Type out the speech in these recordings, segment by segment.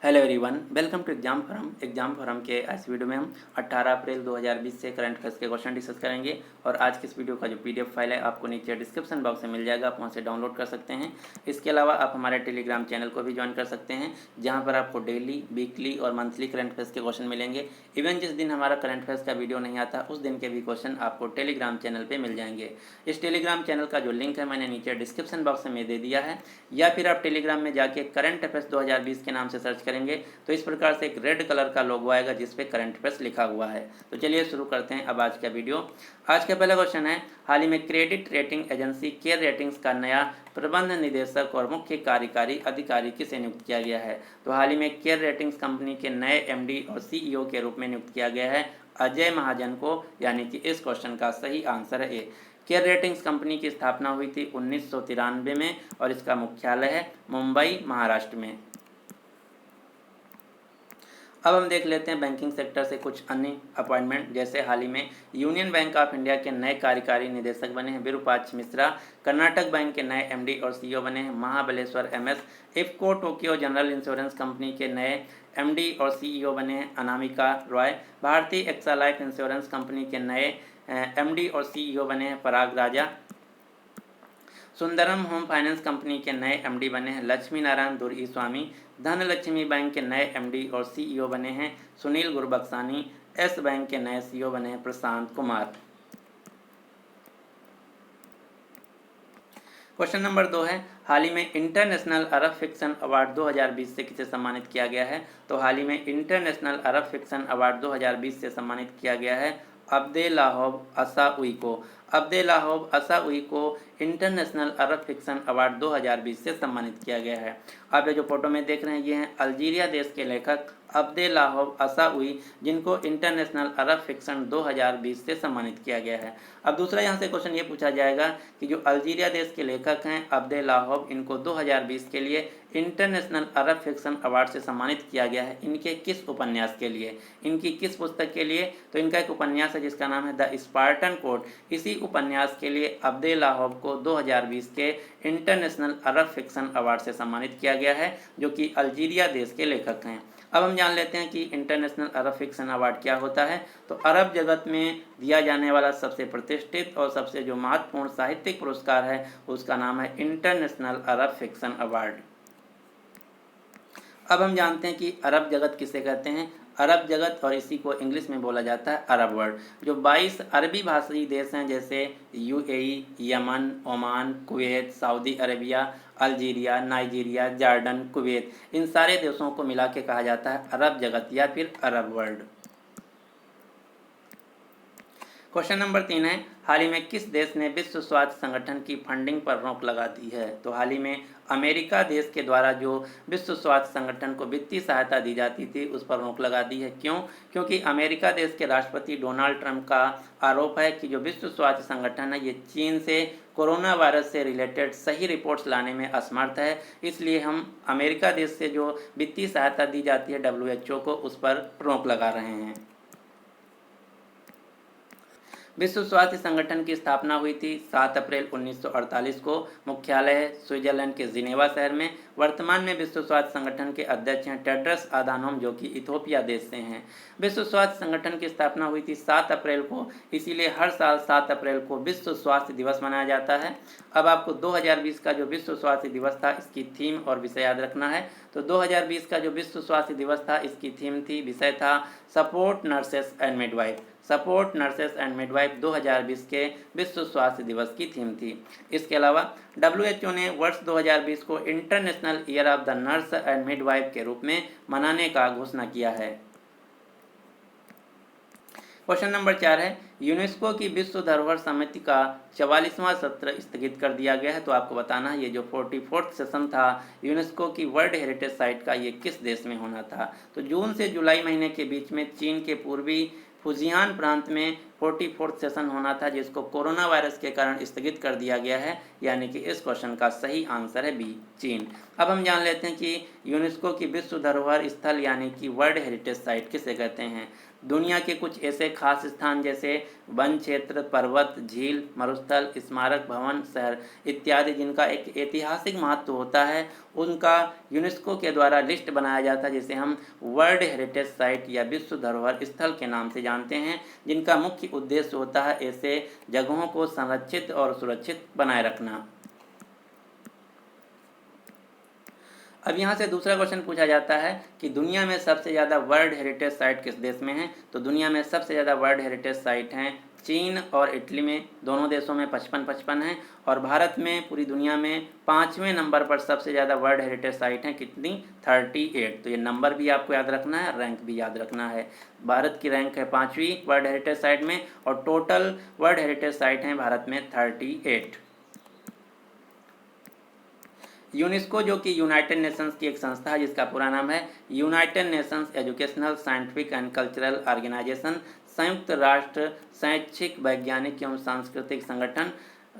Hello everyone, welcome to exam forum के आज video में हम 18 अप्रैल 2020 से करंट अफेयर्स के क्वेश्चन डिस्कस करेंगे। और आज की इस वीडियो का जो पीडीएफ फाइल है आपको नीचे डिस्क्रिप्शन बॉक्स में मिल जाएगा, आप वहां से डाउनलोड कर सकते हैं। इसके अलावा आप हमारे टेलीग्राम चैनल को भी ज्वाइन कर सकते हैं, जहाँ पर आपको डेली, वीकली और मंथली करंट अफेयर्स के क्वेश्चन मिलेंगे। इवन जिस दिन हमारा करंट अफेयर्स का वीडियो नहीं आता उस दिन के भी क्वेश्चन आपको टेलीग्राम चैनल पर मिल जाएंगे। इस टेलीग्राम चैनल का जो लिंक है मैंने नीचे डिस्क्रिप्शन बॉक्स में दे दिया है, या फिर आप टेलीग्राम में जाके करंट अफेयर्स 2020 के नाम से सर्च करेंगे तो इस प्रकार से एक रेड कलर का लोगो आएगा जिस पे करंट अफेयर्स लिखा हुआ है। तो चलिए शुरू करते हैं अब आज का वीडियो। आज का पहला क्वेश्चन है, हाल ही में credit rating agency care ratings का नया प्रबंध निदेशक और मुख्य कार्यकारी अधिकारी किसे नियुक्त किया गया है। तो हाल ही में केयर रेटिंग्स कंपनी के नए एमडी और सीईओ के रूप में नियुक्त किया गया है अजय महाजन को, यानी कि इस क्वेश्चन का सही आंसर है ए। केयर रेटिंग्स कंपनी की स्थापना हुई थी 1993 में और इसका मुख्यालय है मुंबई, महाराष्ट्र में। अब हम देख लेते हैं बैंकिंग सेक्टर से कुछ अन्य अपॉइंटमेंट, जैसे हाल ही में यूनियन बैंक ऑफ इंडिया के नए कार्यकारी निदेशक बने हैं विरूपाक्ष मिश्रा, कर्नाटक बैंक के नए एमडी और सीईओ बने हैं Mahabaleshwar MS, IFFCO Tokyo general insurance company के नए एमडी और सीईओ बने हैं अनामिका रॉय, भारतीय एक्सा लाइफ इंश्योरेंस कंपनी के नए एमडी और सीईओ बने हैं पराग राजा, सुंदरम होम फाइनेंस कंपनी के नए एमडी बने हैं लक्ष्मी नारायण दुर्ई स्वामी, धनलक्ष्मी बैंक के नए एमडी और सीईओ बने हैं सुनील गुरबक्सानी, एस बैंक के नए सीईओ बने हैं प्रशांत कुमार। क्वेश्चन नंबर 2 है, हाल ही में इंटरनेशनल अरब फिक्शन अवार्ड 2020 से किसे सम्मानित किया गया है। तो हाल ही में इंटरनेशनल अरब फिक्शन अवार्ड 2020 से सम्मानित किया गया है अब्देलाहोब असाउई को। अब्देलाहोब असाउई को इंटरनेशनल अरब फिक्शन अवार्ड 2020 से सम्मानित किया गया है। आप ये जो फोटो में देख रहे हैं ये हैं अल्जीरिया देश के लेखक अब्देलाहोब असाउई, जिनको इंटरनेशनल अरब फिक्शन 2020 से सम्मानित किया गया है। अब दूसरा यहाँ से क्वेश्चन ये पूछा जाएगा कि जो अल्जीरिया देश के लेखक हैं अब्देलाहोब, इनको 2020 के लिए इंटरनेशनल अरब फिक्शन अवार्ड से सम्मानित किया गया है। इनके किस उपन्यास के लिए, इनकी किस पुस्तक के लिए। तो इनका एक उपन्यास है जिसका नाम है द स्पार्टन कोड। इसी उपन्यास के लिए अब्देलाहोब को 2020 के इंटरनेशनल अरब फिक्शन अवार्ड से सम्मानित किया गया है, जो कि अल्जीरिया देश के लेखक हैं। अब हम जान लेते हैं कि इंटरनेशनल अरब फिक्शन अवार्ड क्या होता है। तो अरब जगत में दिया जाने वाला सबसे प्रतिष्ठित और सबसे जो महत्वपूर्ण साहित्यिक पुरस्कार है उसका नाम है इंटरनेशनल अरब फिक्शन अवार्ड। अब हम जानते हैं कि अरब जगत किसे कहते हैं। अरब जगत, और इसी को इंग्लिश में बोला जाता है अरब वर्ल्ड, जो 22 अरबी भाषी देश हैं जैसे UAE, Yemen, Oman, Kuwait, Saudi Arabia, Algeria, Nigeria, Jordan, Kuwait, इन सारे देशों को मिला के कहा जाता है अरब जगत या फिर अरब वर्ल्ड। क्वेश्चन नंबर 3 है, हाल ही में किस देश ने विश्व स्वास्थ्य संगठन की फंडिंग पर रोक लगा दी है। तो हाल ही में अमेरिका देश के द्वारा जो विश्व स्वास्थ्य संगठन को वित्तीय सहायता दी जाती थी उस पर रोक लगा दी है। क्यों? क्योंकि अमेरिका देश के राष्ट्रपति डोनाल्ड ट्रंप का आरोप है कि जो विश्व स्वास्थ्य संगठन है ये चीन से कोरोना वायरस से रिलेटेड सही रिपोर्ट्स लाने में असमर्थ है। इसलिए हम अमेरिका देश से जो वित्तीय सहायता दी जाती है WHO को, उस पर रोक लगा रहे हैं। विश्व स्वास्थ्य संगठन की स्थापना हुई थी 7 अप्रैल 1948 को। मुख्यालय है स्विट्जरलैंड के जिनेवा शहर में। वर्तमान में विश्व स्वास्थ्य संगठन के अध्यक्ष हैं टेड्रस अधानोम, जो कि इथोपिया देश से हैं। विश्व स्वास्थ्य संगठन की स्थापना हुई थी 7 अप्रैल को, इसीलिए हर साल 7 अप्रैल को विश्व स्वास्थ्य दिवस मनाया जाता है। अब आपको 2020 का जो विश्व स्वास्थ्य दिवस था इसकी थीम और विषय याद रखना है। तो 2020 का जो विश्व स्वास्थ्य दिवस था इसकी थीम थी, विषय था support nurses and midwife. Support nurses and midwife 2020 के विश्व स्वास्थ्य दिवस की थीम थी। इसके अलावा WHO ने वर्ष 2020 को international year of the nurse and midwife के रूप में मनाने का घोषणा किया है। क्वेश्चन नंबर 4 है, यूनेस्को की विश्व धरोहर समिति का 44वां सत्र स्थगित कर दिया गया है। तो आपको बताना है ये जो 44th सेशन था यूनेस्को की वर्ल्ड हेरिटेज साइट का, ये किस देश में होना था। तो जून से जुलाई महीने के बीच में चीन के पूर्वी फुजियान प्रांत में 44th सेशन होना था, जिसको कोरोना वायरस के कारण स्थगित कर दिया गया है, यानी कि इस क्वेश्चन का सही आंसर है बी, चीन। अब हम जान लेते हैं कि यूनेस्को की विश्व धरोहर स्थल यानी कि वर्ल्ड हेरिटेज साइट किसे कहते हैं। दुनिया के कुछ ऐसे खास स्थान जैसे वन क्षेत्र, पर्वत, झील, मरुस्थल, स्मारक, भवन, शहर इत्यादि जिनका एक ऐतिहासिक महत्व होता है, उनका यूनेस्को के द्वारा लिस्ट बनाया जाता है, जिसे हम वर्ल्ड हेरिटेज साइट या विश्व धरोहर स्थल के नाम से जानते हैं, जिनका मुख्य उद्देश्य होता है ऐसे जगहों को संरक्षित और सुरक्षित बनाए रखना। अब यहाँ से दूसरा क्वेश्चन पूछा जाता है कि दुनिया में सबसे ज़्यादा वर्ल्ड हेरिटेज साइट किस देश में है। तो दुनिया में सबसे ज़्यादा वर्ल्ड हेरिटेज साइट हैं चीन और इटली में, दोनों देशों में 55-55 हैं। और भारत में पूरी दुनिया में 5वें नंबर पर सबसे ज़्यादा वर्ल्ड हेरिटेज साइट हैं, कितनी? 38। तो ये नंबर भी आपको याद रखना है, रैंक भी याद रखना है। भारत की रैंक है 5वीं वर्ल्ड हेरिटेज साइट में और टोटल वर्ल्ड हेरिटेज साइट हैं भारत में 38। यूनेस्को जो कि यूनाइटेड नेशंस की एक संस्था है, जिसका पूरा नाम है United Nations Educational, Scientific and Cultural Organization, संयुक्त राष्ट्र शैक्षिक, वैज्ञानिक एवं सांस्कृतिक संगठन।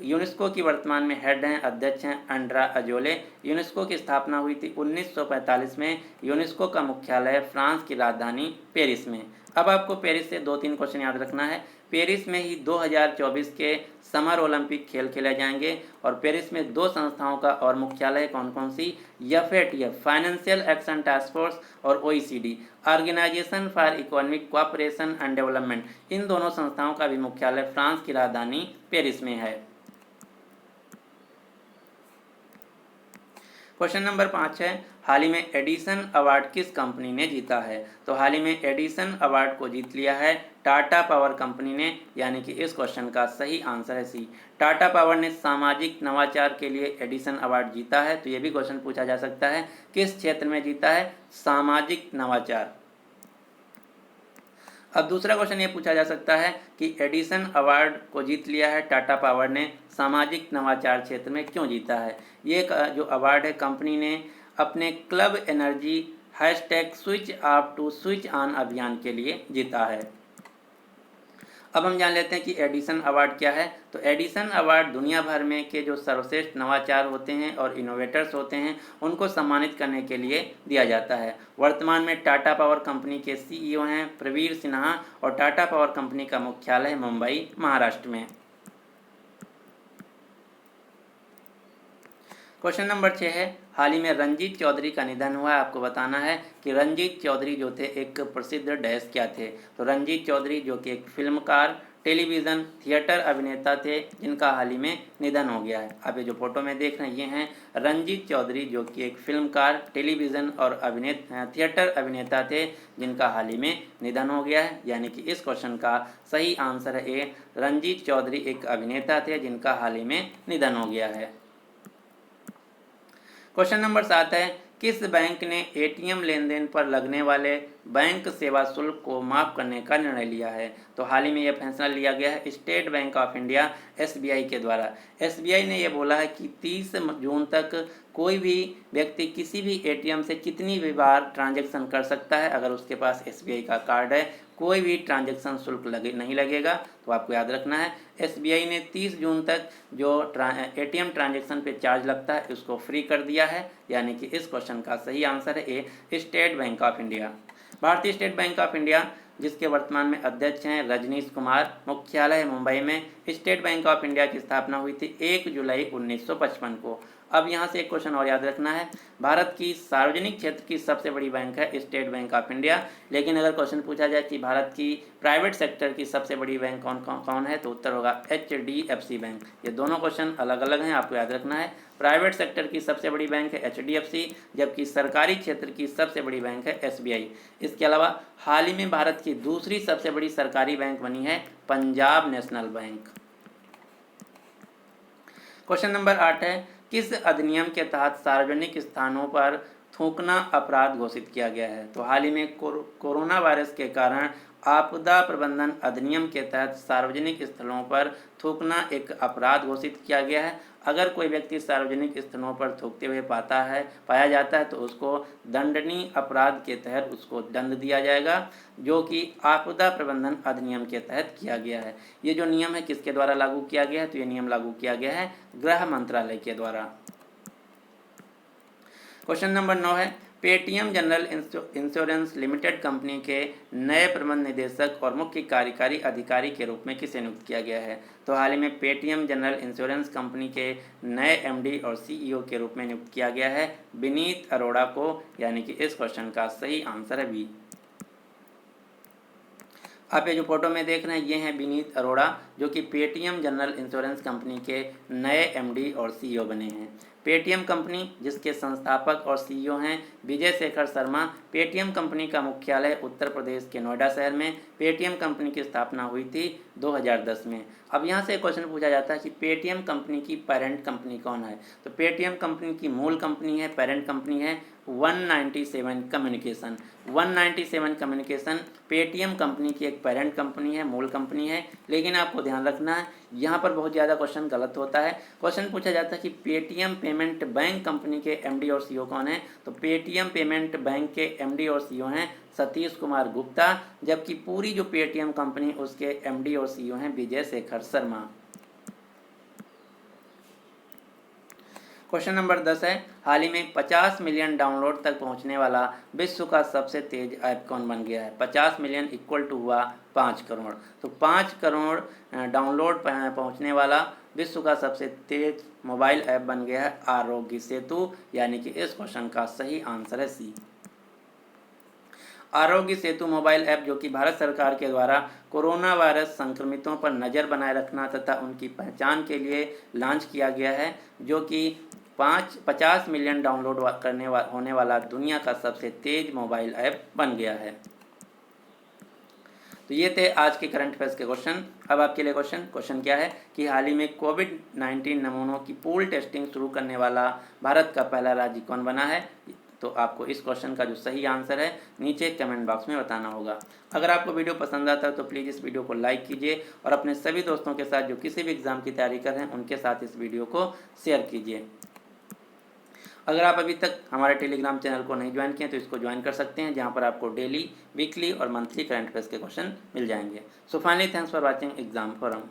यूनेस्को की वर्तमान में हेड हैं, अध्यक्ष हैं अंड्रा अजोले। यूनेस्को की स्थापना हुई थी 1945 में। यूनेस्को का मुख्यालय फ्रांस की राजधानी पेरिस में। अब आपको पेरिस से 2-3 क्वेश्चन याद रखना है। पेरिस में ही 2024 के समर ओलंपिक खेल खेले जाएंगे और पेरिस में 2 संस्थाओं का और मुख्यालय कौन कौन सी? FATF financial action task force और OECD organisation for economic cooperation and development, इन दोनों संस्थाओं का भी मुख्यालय फ्रांस की राजधानी पेरिस में है। क्वेश्चन नंबर 5 है, हाल ही में एडिसन अवार्ड किस कंपनी ने जीता है? तो हाल ही में एडिसन अवार्ड को जीत लिया है टाटा पावर कंपनी ने, यानी कि इस क्वेश्चन का सही आंसर है सी। टाटा पावर ने सामाजिक नवाचार के लिए एडिसन अवार्ड जीता है। तो ये भी क्वेश्चन पूछा जा सकता है, किस क्षेत्र में जीता है? सामाजिक नवाचार। अब दूसरा क्वेश्चन ये पूछा जा सकता है कि एडिसन अवार्ड को जीत लिया है टाटा पावर ने, सामाजिक नवाचार क्षेत्र में क्यों जीता है? ये जो अवार्ड है कंपनी ने अपने club energy #switch off to switch on अभियान के लिए जीता है। अब हम जान लेते हैं कि एडिसन अवार्ड क्या है। तो एडिसन अवार्ड दुनिया भर में के जो सर्वश्रेष्ठ नवाचार होते हैं और इनोवेटर्स होते हैं, उनको सम्मानित करने के लिए दिया जाता है। वर्तमान में टाटा पावर कंपनी के सीईओ हैं प्रवीर सिन्हा और टाटा पावर कंपनी का मुख्यालय मुंबई, महाराष्ट्र में। क्वेश्चन नंबर 6 है, हाल ही में रंजीत चौधरी का निधन हुआ है। आपको बताना है कि रंजीत चौधरी जो थे एक प्रसिद्ध डैश क्या थे। तो रंजीत चौधरी जो कि एक फिल्मकार, टेलीविज़न, थिएटर अभिनेता थे, जिनका हाल ही में निधन हो गया है। आप ये जो फोटो में देख रहे हैं ये हैं रंजीत चौधरी, जो कि एक फिल्मकार, टेलीविज़न और थिएटर अभिनेता थे, जिनका हाल ही में निधन हो गया है। यानी कि इस क्वेश्चन का सही आंसर है ए, रंजीत चौधरी एक अभिनेता थे जिनका हाल ही में निधन हो गया है। क्वेश्चन नंबर 7 है, किस बैंक ने एटीएम लेन देन पर लगने वाले बैंक सेवा शुल्क को माफ़ करने का निर्णय लिया है? तो हाल ही में यह फैसला लिया गया है state bank of India SBI के द्वारा। एसबीआई ने यह बोला है कि 30 जून तक कोई भी व्यक्ति किसी भी एटीएम से कितनी भी बार ट्रांजैक्शन कर सकता है। अगर उसके पास एसबीआई का कार्ड है, कोई भी ट्रांजैक्शन शुल्क नहीं लगेगा। तो आपको याद रखना है एसबीआई ने 30 जून तक जो एटीएम ट्रांजैक्शन पे चार्ज लगता है उसको फ्री कर दिया है। यानी कि इस क्वेश्चन का सही आंसर है ए, स्टेट बैंक ऑफ इंडिया। भारतीय स्टेट बैंक ऑफ इंडिया, जिसके वर्तमान में अध्यक्ष हैं रजनीश कुमार, मुख्यालय मुंबई में। स्टेट बैंक ऑफ इंडिया की स्थापना हुई थी 1 जुलाई 1955 को। अब यहाँ से एक क्वेश्चन और याद रखना है, भारत की सार्वजनिक क्षेत्र की सबसे बड़ी बैंक है स्टेट बैंक ऑफ इंडिया। लेकिन अगर क्वेश्चन पूछा जाए कि भारत की प्राइवेट सेक्टर की सबसे बड़ी बैंक कौन है, तो उत्तर होगा HDFC बैंक। ये दोनों क्वेश्चन अलग अलग हैं, आपको याद रखना है। प्राइवेट सेक्टर की सबसे बड़ी बैंक है HDFC, जबकि सरकारी क्षेत्र की सबसे बड़ी बैंक है SBI। इसके अलावा हाल ही में भारत की दूसरी सबसे बड़ी सरकारी बैंक बनी है Punjab national bank. Question number 8 है, किस अधिनियम के तहत सार्वजनिक स्थानों पर थूकना अपराध घोषित किया गया है? तो हाल ही में कोरोना वायरस के कारण आपदा प्रबंधन अधिनियम के तहत सार्वजनिक स्थलों पर थूकना एक अपराध घोषित किया गया है। अगर कोई व्यक्ति सार्वजनिक स्थलों पर थूकते हुए पाया जाता है तो उसको दंडनीय अपराध के तहत उसको दंड दिया जाएगा, जो कि आपदा प्रबंधन अधिनियम के तहत किया गया है। ये जो नियम है किसके द्वारा लागू किया गया है? तो ये नियम लागू किया गया है गृह मंत्रालय के द्वारा। क्वेश्चन नंबर 9 है, Paytm general insurance limited company के नए प्रबंध निदेशक और मुख्य कार्यकारी अधिकारी के रूप में किसे नियुक्त किया गया है? तो हाल ही में पेटीएम जनरल इंश्योरेंस कंपनी के नए एमडी और सीईओ के रूप में नियुक्त किया गया है विनीत अरोड़ा को, यानी कि इस क्वेश्चन का सही आंसर है बी। आप ये जो फोटो में देख रहे हैं ये हैं विनीत अरोड़ा, जो कि पेटीएम जनरल इंश्योरेंस कंपनी के नए एमडी और सीईओ बने हैं। पेटीएम कंपनी जिसके संस्थापक और सीईओ हैं विजय शेखर शर्मा। पेटीएम कंपनी का मुख्यालय उत्तर प्रदेश के नोएडा शहर में। पेटीएम कंपनी की स्थापना हुई थी 2010 में। अब यहाँ से क्वेश्चन पूछा जाता है कि पेटीएम कंपनी की पेरेंट कंपनी कौन है? तो पेटीएम कंपनी की मूल कंपनी है, पेरेंट कंपनी है 197 कम्युनिकेशन। 197 कम्युनिकेशन पेटीएम कंपनी की एक पेरेंट कंपनी है, मूल कंपनी है। लेकिन आपको ध्यान रखना है यहाँ पर बहुत ज़्यादा क्वेश्चन गलत होता है। क्वेश्चन पूछा जाता है कि पेटीएम पेमेंट बैंक कंपनी के एमडी और सीईओ कौन है? तो पेटीएम पेमेंट बैंक के एमडी और सीईओ हैं सतीश कुमार गुप्ता, जबकि पूरी जो पेटीएम कंपनी उसके एमडी और सीईओ हैं विजय शेखर शर्मा। क्वेश्चन नंबर 10 है, हाल ही में 50 मिलियन डाउनलोड तक पहुंचने वाला विश्व का सबसे तेज ऐप कौन बन गया है? 50 मिलियन इक्वल टू हुआ 5 करोड़। तो 5 करोड़ डाउनलोड पहुंचने वाला विश्व का सबसे तेज मोबाइल ऐप बन गया है आरोग्य सेतु, यानी कि इस क्वेश्चन का सही आंसर है सी। आरोग्य सेतु मोबाइल ऐप जो कि भारत सरकार के द्वारा कोरोना वायरस संक्रमितों पर नज़र बनाए रखना तथा उनकी पहचान के लिए लॉन्च किया गया है, जो कि 50 मिलियन डाउनलोड होने वाला दुनिया का सबसे तेज मोबाइल ऐप बन गया है। तो ये थे आज के करंट अफेयर्स के क्वेश्चन। अब आपके लिए क्वेश्चन क्या है कि हाल ही में कोविड-19 नमूनों की पूल टेस्टिंग शुरू करने वाला भारत का पहला राज्य कौन बना है? तो आपको इस क्वेश्चन का जो सही आंसर है नीचे कमेंट बॉक्स में बताना होगा। अगर आपको वीडियो पसंद आता है तो प्लीज़ इस वीडियो को लाइक कीजिए और अपने सभी दोस्तों के साथ जो किसी भी एग्ज़ाम की तैयारी कर रहे हैं उनके साथ इस वीडियो को शेयर कीजिए। अगर आप अभी तक हमारे टेलीग्राम चैनल को नहीं ज्वाइन किए तो इसको ज्वाइन कर सकते हैं, जहां पर आपको डेली, वीकली और मंथली करंट अफेयर्स के क्वेश्चन मिल जाएंगे। So finally thanks for watching exam forum.